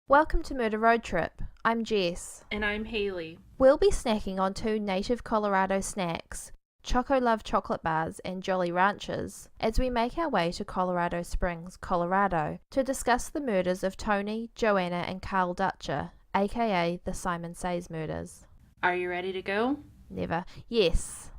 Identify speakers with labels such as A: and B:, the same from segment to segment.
A: Welcome to Murder Road Trip. I'm Jess.
B: And I'm Haley.
A: We'll be snacking on two native Colorado snacks, Choco Love chocolate bars and Jolly Ranchers, as we make our way to Colorado Springs, Colorado, to discuss the murders of Tony, Joanna, and Carl Dutcher, aka the Simon Says murders.
B: Are you ready to go?
A: Never. Yes.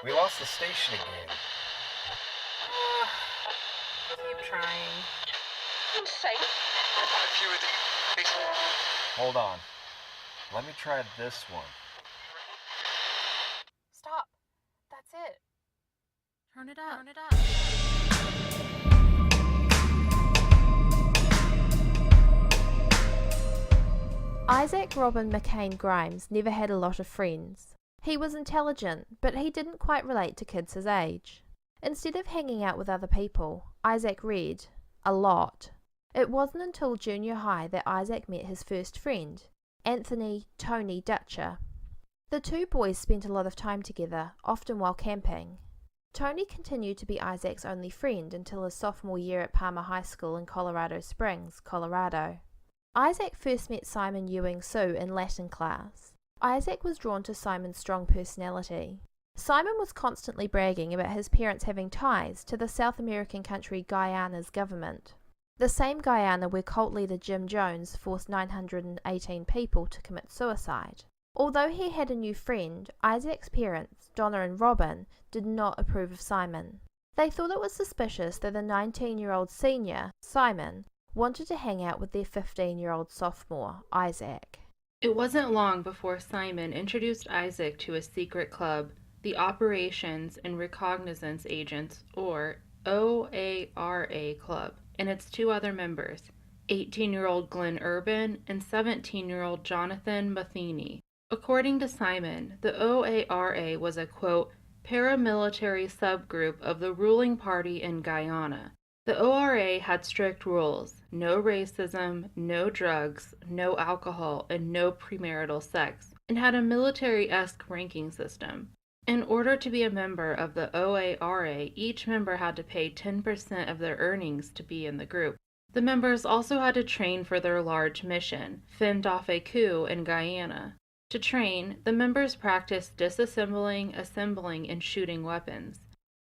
C: We lost the station again.
B: Keep trying.
D: I'm safe.
C: Hold on. Let me try this one.
D: Stop. That's it.
B: Turn it up.
D: Turn it up.
A: Isaac Robin McCain Grimes never had a lot of friends. He was intelligent, but he didn't quite relate to kids his age. Instead of hanging out with other people, Isaac read. A lot. It wasn't until junior high that Isaac met his first friend, Anthony Tony Dutcher. The two boys spent a lot of time together, often while camping. Tony continued to be Isaac's only friend until his sophomore year at Palmer High School in Colorado Springs, Colorado. Isaac first met Simon Ewing Sue in Latin class. Isaac was drawn to Simon's strong personality. Simon was constantly bragging about his parents having ties to the South American country Guyana's government, the same Guyana where cult leader Jim Jones forced 918 people to commit suicide. Although he had a new friend, Isaac's parents, Donna and Robin, did not approve of Simon. They thought it was suspicious that the 19-year-old senior, Simon, wanted to hang out with their 15-year-old sophomore, Isaac.
B: It wasn't long before Simon introduced Isaac to a secret club, the Operations and Recognizance Agents, or OARA Club, and its two other members, 18-year-old Glenn Urban and 17-year-old Jonathan Matheny. According to Simon, the OARA was a, quote, paramilitary subgroup of the ruling party in Guyana. The ORA had strict rules: no racism, no drugs, no alcohol, and no premarital sex, and had a military-esque ranking system. In order to be a member of the OARA, each member had to pay 10% of their earnings to be in the group. The members also had to train for their large mission, fend off a coup in Guyana. To train, the members practiced disassembling, assembling, and shooting weapons.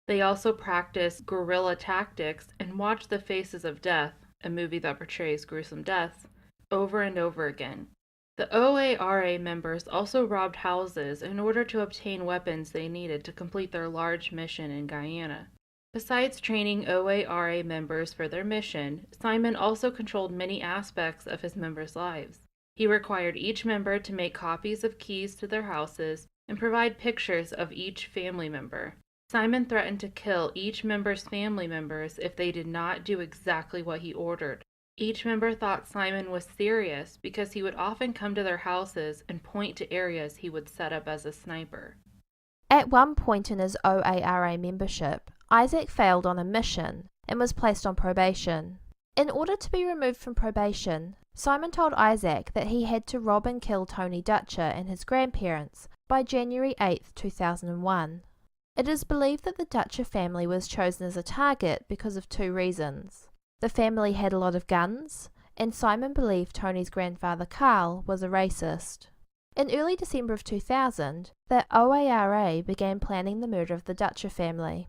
B: They also practiced guerrilla tactics and watched The Faces of Death, a movie that portrays gruesome deaths, over and over again. The OARA members also robbed houses in order to obtain weapons they needed to complete their large mission in Guyana. Besides training OARA members for their mission, Simon also controlled many aspects of his members' lives. He required each member to make copies of keys to their houses and provide pictures of each family member. Simon threatened to kill each member's family members if they did not do exactly what he ordered. Each member thought Simon was serious because he would often come to their houses and point to areas he would set up as a sniper.
A: At one point in his OARA membership, Isaac failed on a mission and was placed on probation. In order to be removed from probation, Simon told Isaac that he had to rob and kill Tony Dutcher and his grandparents by January 8, 2001. It is believed that the Dutcher family was chosen as a target because of two reasons. The family had a lot of guns, and Simon believed Tony's grandfather Carl was a racist. In early December of 2000, the OARA began planning the murder of the Dutcher family.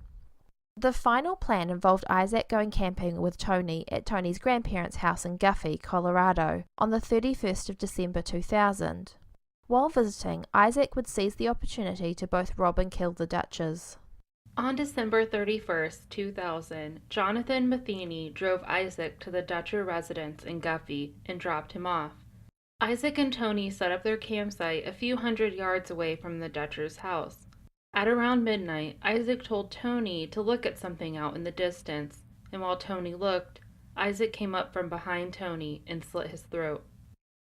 A: The final plan involved Isaac going camping with Tony at Tony's grandparents' house in Guffey, Colorado, on the 31st of December 2000. While visiting, Isaac would seize the opportunity to both rob and kill the Dutchers.
B: On December 31, 2000, Jonathan Matheny drove Isaac to the Dutcher residence in Guffey and dropped him off. Isaac and Tony set up their campsite a few hundred yards away from the Dutcher's house. At around midnight, Isaac told Tony to look at something out in the distance, and while Tony looked, Isaac came up from behind Tony and slit his throat.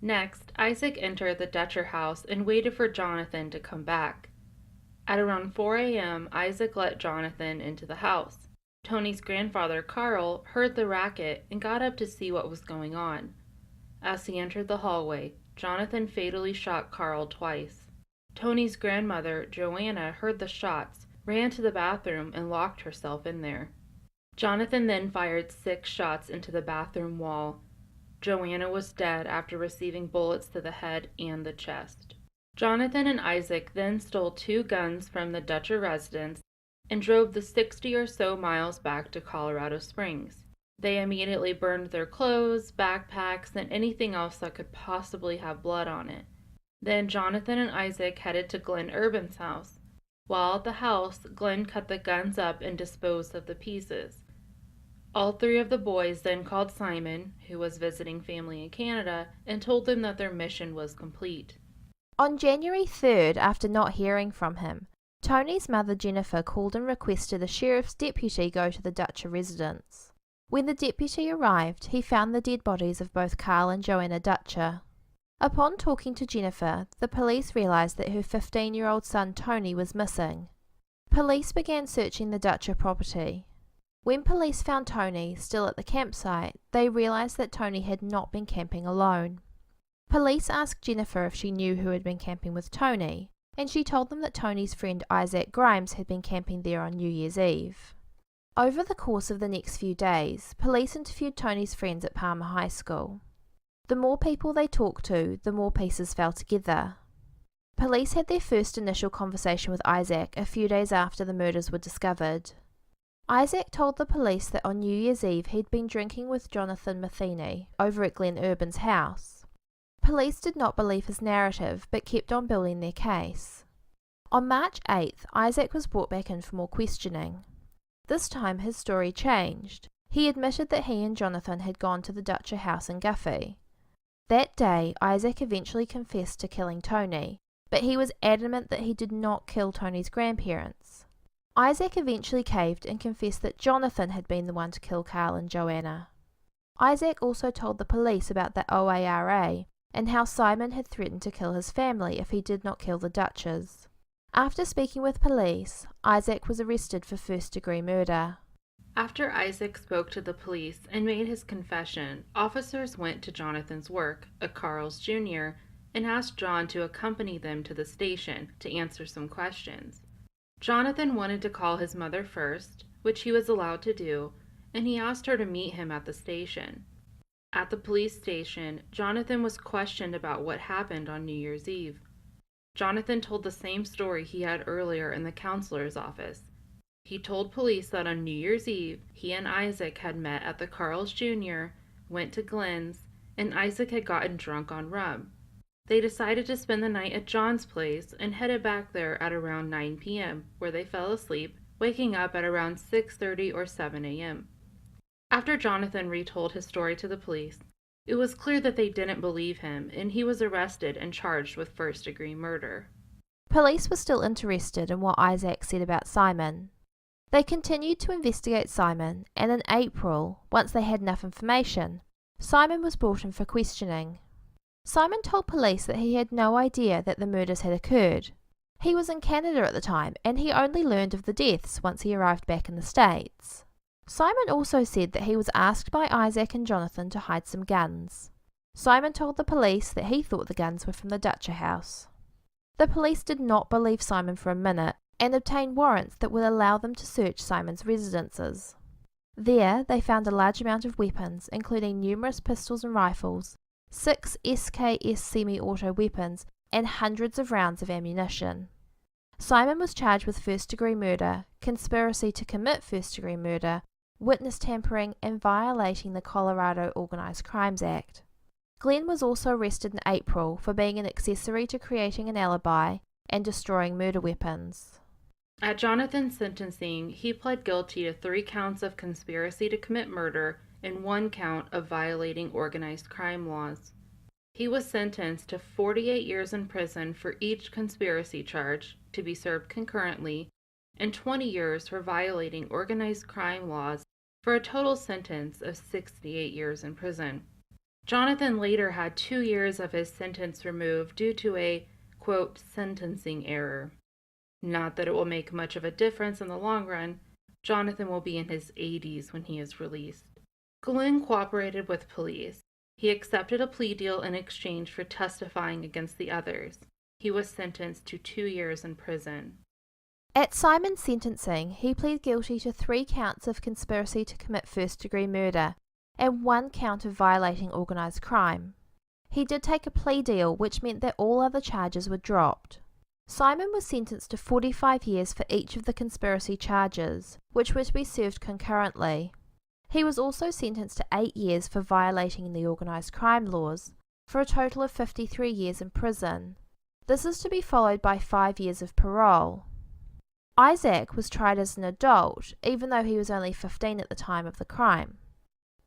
B: Next, Isaac entered the Dutcher house and waited for Jonathan to come back. At around 4 a.m., Isaac let Jonathan into the house. Tony's grandfather, Carl, heard the racket and got up to see what was going on. As he entered the hallway, Jonathan fatally shot Carl twice. Tony's grandmother, Joanna, heard the shots, ran to the bathroom, and locked herself in there. Jonathan then fired 6 shots into the bathroom wall. Joanna was dead after receiving bullets to the head and the chest. Jonathan and Isaac then stole 2 guns from the Dutcher residence and drove the 60 or so miles back to Colorado Springs. They immediately burned their clothes, backpacks, and anything else that could possibly have blood on it. Then Jonathan and Isaac headed to Glenn Urban's house. While at the house, Glenn cut the guns up and disposed of the pieces. All 3 of the boys then called Simon, who was visiting family in Canada, and told them that their mission was complete.
A: On January 3rd, after not hearing from him, Tony's mother Jennifer called and requested a sheriff's deputy go to the Dutcher residence. When the deputy arrived, he found the dead bodies of both Carl and Joanna Dutcher. Upon talking to Jennifer, the police realized that her 15-year-old son Tony was missing. Police began searching the Dutcher property. When police found Tony still at the campsite, they realized that Tony had not been camping alone. Police asked Jennifer if she knew who had been camping with Tony, and she told them that Tony's friend Isaac Grimes had been camping there on New Year's Eve. Over the course of the next few days, police interviewed Tony's friends at Palmer High School. The more people they talked to, the more pieces fell together. Police had their first initial conversation with Isaac a few days after the murders were discovered. Isaac told the police that on New Year's Eve he'd been drinking with Jonathan Matheny over at Glenn Urban's house. Police did not believe his narrative, but kept on building their case. On March 8th, Isaac was brought back in for more questioning. This time his story changed. He admitted that he and Jonathan had gone to the Dutcher house in Guffey. That day, Isaac eventually confessed to killing Tony, but he was adamant that he did not kill Tony's grandparents. Isaac eventually caved and confessed that Jonathan had been the one to kill Carl and Joanna. Isaac also told the police about the OARA and how Simon had threatened to kill his family if he did not kill the Dutchers. After speaking with police, Isaac was arrested for first-degree murder.
B: After Isaac spoke to the police and made his confession, officers went to Jonathan's work, a Carl's Jr., and asked John to accompany them to the station to answer some questions. Jonathan wanted to call his mother first, which he was allowed to do, and he asked her to meet him at the station. At the police station, Jonathan was questioned about what happened on New Year's Eve. Jonathan told the same story he had earlier in the counselor's office. He told police that on New Year's Eve, he and Isaac had met at the Carl's Jr., went to Glenn's, and Isaac had gotten drunk on rum. They decided to spend the night at John's place and headed back there at around 9 p.m., where they fell asleep, waking up at around 6:30 or 7 a.m. After Jonathan retold his story to the police, it was clear that they didn't believe him, and he was arrested and charged with first-degree murder.
A: Police were still interested in what Isaac said about Simon. They continued to investigate Simon, and in April, once they had enough information, Simon was brought in for questioning. Simon told police that he had no idea that the murders had occurred. He was in Canada at the time, and he only learned of the deaths once he arrived back in the States. Simon also said that he was asked by Isaac and Jonathan to hide some guns. Simon told the police that he thought the guns were from the Dutcher house. The police did not believe Simon for a minute, and obtained warrants that would allow them to search Simon's residences. There, they found a large amount of weapons, including numerous pistols and rifles, 6 SKS semi-auto weapons, and hundreds of rounds of ammunition. Simon was charged with first-degree murder, conspiracy to commit first-degree murder, witness tampering, and violating the Colorado Organized Crimes Act. Glenn was also arrested in April for being an accessory to creating an alibi and destroying murder weapons.
B: At Jonathan's sentencing, he pled guilty to 3 counts of conspiracy to commit murder and 1 count of violating organized crime laws. He was sentenced to 48 years in prison for each conspiracy charge, to be served concurrently, and 20 years for violating organized crime laws, for a total sentence of 68 years in prison. Jonathan later had 2 years of his sentence removed due to a, quote, sentencing error. Not that it will make much of a difference in the long run. Jonathan will be in his 80s when he is released. Glenn cooperated with police. He accepted a plea deal in exchange for testifying against the others. He was sentenced to 2 years in prison.
A: At Simon's sentencing, he pleaded guilty to 3 counts of conspiracy to commit first-degree murder and 1 count of violating organised crime. He did take a plea deal, which meant that all other charges were dropped. Simon was sentenced to 45 years for each of the conspiracy charges, which were to be served concurrently. He was also sentenced to 8 years for violating the organised crime laws, for a total of 53 years in prison. This is to be followed by 5 years of parole. Isaac was tried as an adult, even though he was only 15 at the time of the crime.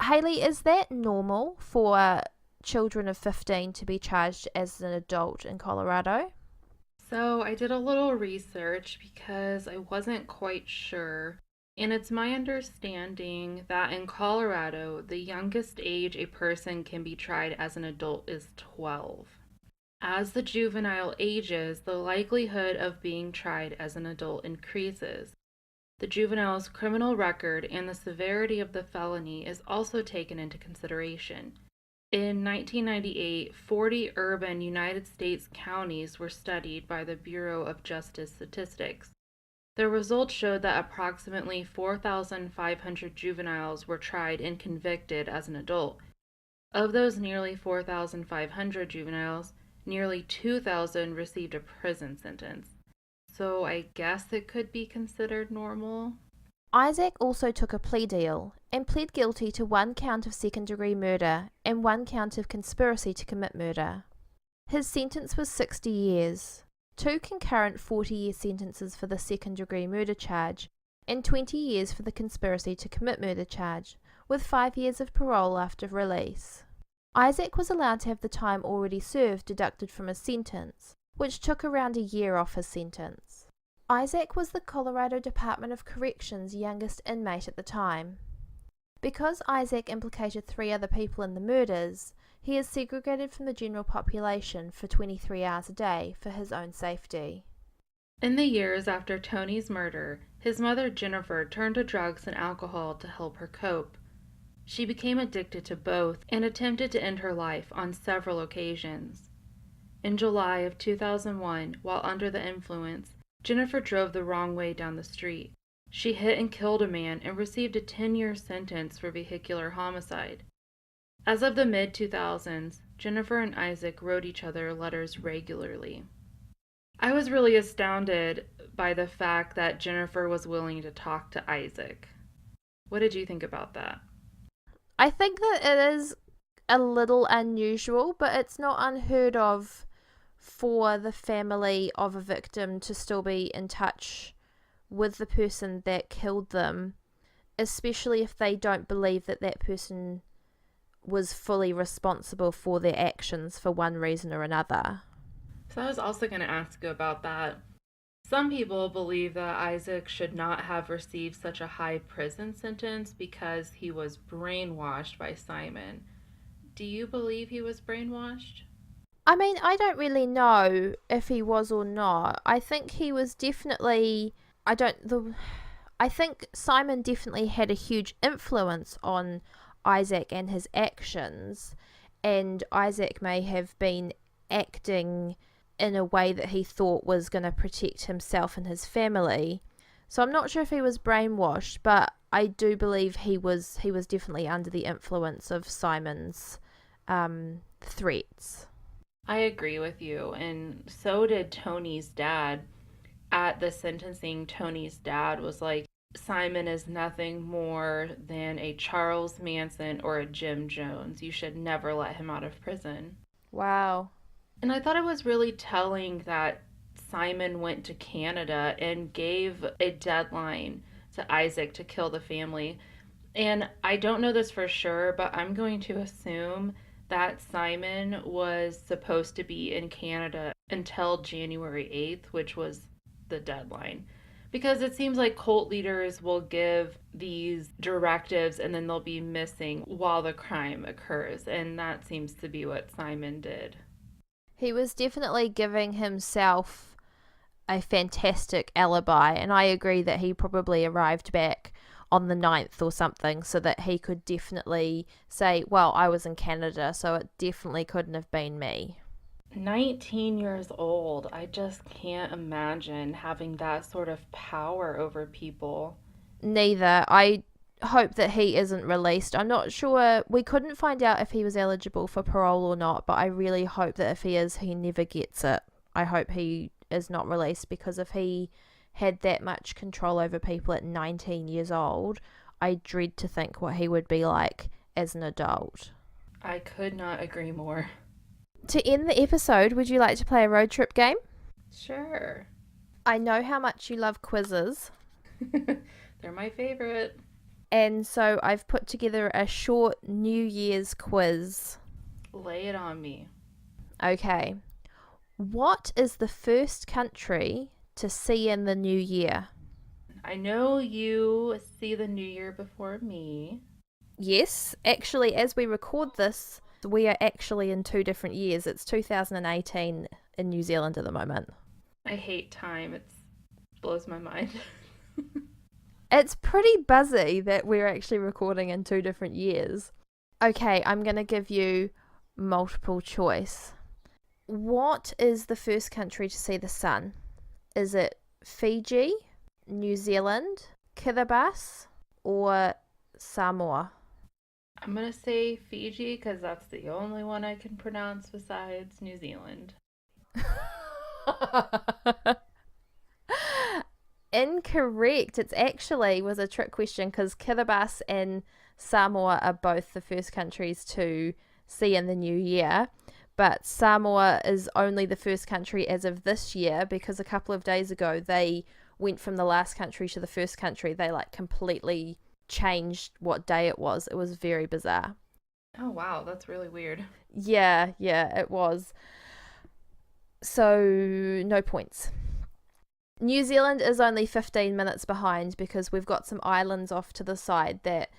A: Hayley, is that normal for children of 15 to be charged as an adult in Colorado?
B: So I did a little research because I wasn't quite sure. And it's my understanding that in Colorado, the youngest age a person can be tried as an adult is 12. As the juvenile ages, the likelihood of being tried as an adult increases. The juvenile's criminal record and the severity of the felony is also taken into consideration. In 1998, 40 urban United States counties were studied by the Bureau of Justice Statistics. The results showed that approximately 4,500 juveniles were tried and convicted as an adult. Of those nearly 4,500 juveniles, nearly 2,000 received a prison sentence. So I guess it could be considered normal.
A: Isaac also took a plea deal and pled guilty to 1 count of second-degree murder and 1 count of conspiracy to commit murder. His sentence was 60 years, 2 concurrent 40-year sentences for the second-degree murder charge, and 20 years for the conspiracy to commit murder charge, with 5 years of parole after release. Isaac was allowed to have the time already served deducted from his sentence, which took around a year off his sentence. Isaac was the Colorado Department of Corrections' youngest inmate at the time. Because Isaac implicated 3 other people in the murders, he is segregated from the general population for 23 hours a day for his own safety.
B: In the years after Tony's murder, his mother Jennifer turned to drugs and alcohol to help her cope. She became addicted to both and attempted to end her life on several occasions. In July of 2001, while under the influence, Jennifer drove the wrong way down the street. She hit and killed a man and received a 10-year sentence for vehicular homicide. As of the mid-2000s, Jennifer and Isaac wrote each other letters regularly. I was really astounded by the fact that Jennifer was willing to talk to Isaac. What did you think about that?
A: I think that it is a little unusual, but it's not unheard of for the family of a victim to still be in touch with the person that killed them, especially if they don't believe that that person was fully responsible for their actions for one reason or another.
B: So I was also going to ask you about that. Some people believe that Isaac should not have received such a high prison sentence because he was brainwashed by Simon. Do you believe he was brainwashed?
A: I mean, I don't really know if he was or not. I think he was definitely... I think Simon definitely had a huge influence on Isaac and his actions, and Isaac may have been acting in a way that he thought was going to protect himself and his family. So I'm not sure if he was brainwashed, but I do believe he was definitely under the influence of Simon's threats.
B: I agree with you, and so did Tony's dad. At the sentencing, Tony's dad was like, Simon is nothing more than a Charles Manson or a Jim Jones. You should never let him out of prison.
A: Wow.
B: And I thought it was really telling that Simon went to Canada and gave a deadline to Isaac to kill the family. And I don't know this for sure, but I'm going to assume that Simon was supposed to be in Canada until January 8th, which was the deadline. Because it seems like cult leaders will give these directives and then they'll be missing while the crime occurs. And that seems to be what Simon did.
A: He was definitely giving himself a fantastic alibi, and I agree that he probably arrived back on the 9th or something, so that he could definitely say, well, I was in Canada, so it definitely couldn't have been me.
B: 19 years old. I just can't imagine having that sort of power over people.
A: Neither. I hope that he isn't released. I'm not sure. We couldn't find out if he was eligible for parole or not, but I really hope that if he is, he never gets it. I hope he is not released, because if he had that much control over people at 19 years old, I dread to think what he would be like as an adult.
B: I could not agree more.
A: To end the episode, would you like to play a road trip game?
B: Sure.
A: I know how much you love quizzes.
B: They're my favorite.
A: And so I've put together a short New Year's quiz.
B: Lay it on me.
A: Okay. What is the first country to see in the new year?
B: I know you see the new year before me.
A: Yes, actually, as we record this, we are actually in 2 different years. It's 2018 in New Zealand at the moment.
B: I hate time. It blows my mind.
A: It's pretty buzzy that we're actually recording in 2 different years. Okay, I'm going to give you multiple choice. What is the first country to see the sun? Is it Fiji, New Zealand, Kiribati, or Samoa?
B: I'm going to say Fiji because that's the only one I can pronounce besides New Zealand.
A: Incorrect. It actually was a trick question, because Kiribati and Samoa are both the first countries to see in the new year, but Samoa is only the first country as of this year, because a couple of days ago they went from the last country to the first country. They completely changed what day it was. It was very bizarre.
B: Oh wow, that's really weird.
A: Yeah, it was. So no points. New Zealand is only 15 minutes behind, because we've got some islands off to the side that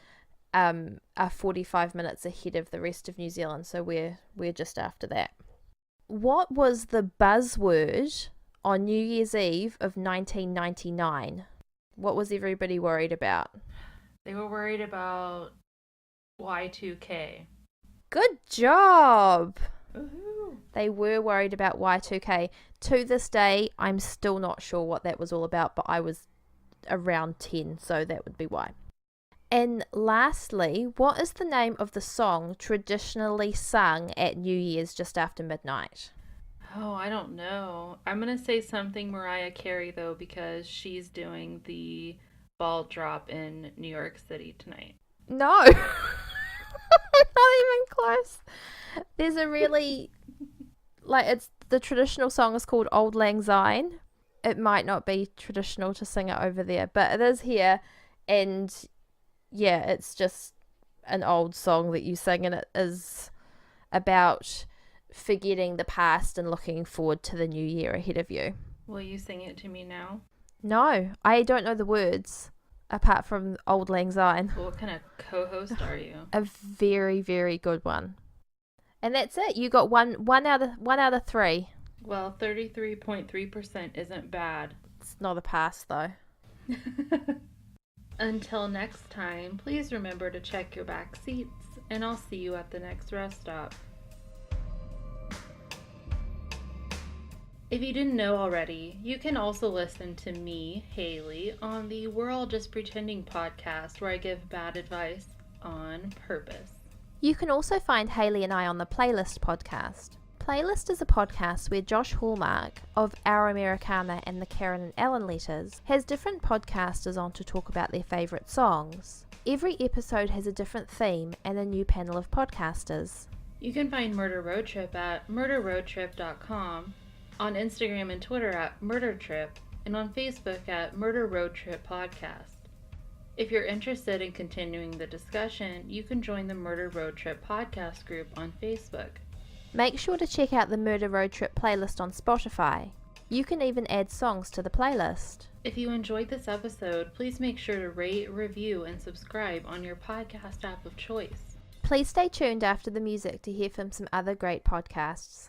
A: are 45 minutes ahead of the rest of New Zealand, so we're just after that. What was the buzzword on New Year's Eve of 1999? What was everybody worried about?
B: They were worried about Y2K.
A: Good job!
B: Woohoo!
A: They were worried about Y2K. To this day, I'm still not sure what that was all about, but I was around 10, so that would be why. And lastly, what is the name of the song traditionally sung at New Year's just after midnight?
B: Oh, I don't know. I'm going to say something Mariah Carey, though, because she's doing the ball drop in New York City tonight.
A: No! Not even close. There's a really... it's the traditional song is called Auld Lang Syne. It might not be traditional to sing it over there, but it is here, and yeah, it's just an old song that you sing, and it is about forgetting the past and looking forward to the new year ahead of you.
B: Will you sing it to me now?
A: No, I don't know the words apart from Auld Lang Syne.
B: Well, what kind of co-host are you?
A: A very, very good one. And that's it. You got one out of 3.
B: Well, 33.3% isn't bad.
A: It's not a pass though.
B: Until next time, please remember to check your back seats, and I'll see you at the next rest stop. If you didn't know already, you can also listen to me, Haley, on the We're All Just Pretending podcast, where I give bad advice on purpose.
A: You can also find Haley and I on the Playlist podcast. Playlist is a podcast where Josh Hallmark of Our Americana and the Karen and Ellen Letters has different podcasters on to talk about their favourite songs. Every episode has a different theme and a new panel of podcasters.
B: You can find Murder Road Trip at murderroadtrip.com, on Instagram and Twitter at murdertrip, and on Facebook at Murder Road Trip Podcast. If you're interested in continuing the discussion, you can join the Murder Road Trip podcast group on Facebook.
A: Make sure to check out the Murder Road Trip playlist on Spotify. You can even add songs to the playlist.
B: If you enjoyed this episode, please make sure to rate, review, and subscribe on your podcast app of choice.
A: Please stay tuned after the music to hear from some other great podcasts.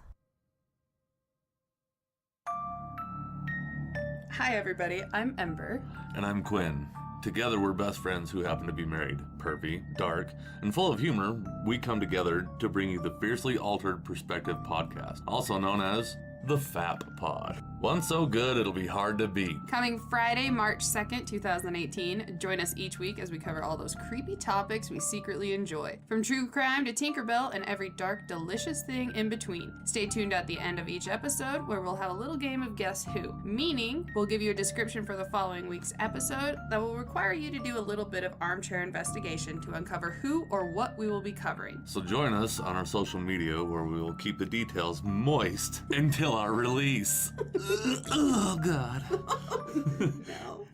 E: Hi everybody, I'm Ember.
F: And I'm Quinn.
E: Together we're best friends who happen to be married. Pervy, dark, and full of humor, we come together to bring you the Fiercely Altered Perspective podcast, also known as the FAP Pod. One so good it'll be hard to beat.
F: Coming Friday, March 2nd, 2018. Join us each week as we cover all those creepy topics we secretly enjoy. From true crime to Tinkerbell and every dark, delicious thing in between. Stay tuned at the end of each episode where we'll have a little game of Guess Who. Meaning, we'll give you a description for the following week's episode that will require you to do a little bit of armchair investigation to uncover who or what we will be covering.
E: So join us on our social media where we will keep the details moist until our release. Oh, God.
F: No.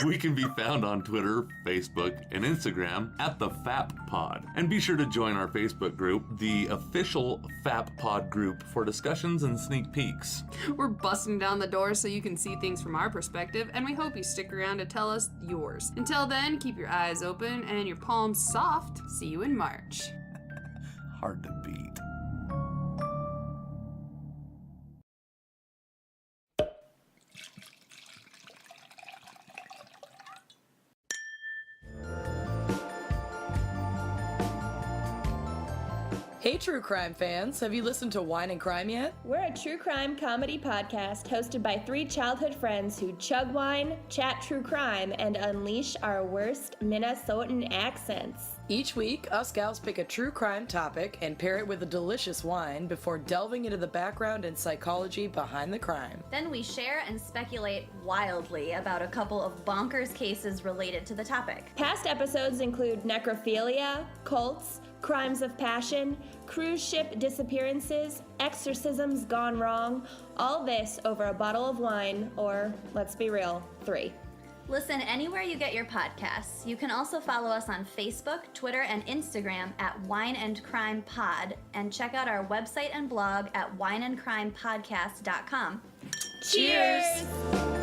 E: We can be found on Twitter, Facebook, and Instagram at the FAP Pod. And be sure to join our Facebook group, the official FAP Pod group, for discussions and sneak peeks.
F: We're busting down the door so you can see things from our perspective, and we hope you stick around to tell us yours. Until then, keep your eyes open and your palms soft. See you in March.
E: Hard to beat.
G: Hey true crime fans, have you listened to Wine and Crime yet?
H: We're a true crime comedy podcast hosted by three childhood friends who chug wine, chat true crime, and unleash our worst Minnesotan accents.
G: Each week, us gals pick a true crime topic and pair it with a delicious wine before delving into the background and psychology behind the crime.
I: Then we share and speculate wildly about a couple of bonkers cases related to the topic.
H: Past episodes include necrophilia, cults, crimes of passion, cruise ship disappearances, exorcisms gone wrong, all this over a bottle of wine, or, let's be real, 3.
I: Listen anywhere you get your podcasts. You can also follow us on Facebook, Twitter, and Instagram at Wine and Crime Pod, and check out our website and blog at wineandcrimepodcast.com.
H: Cheers!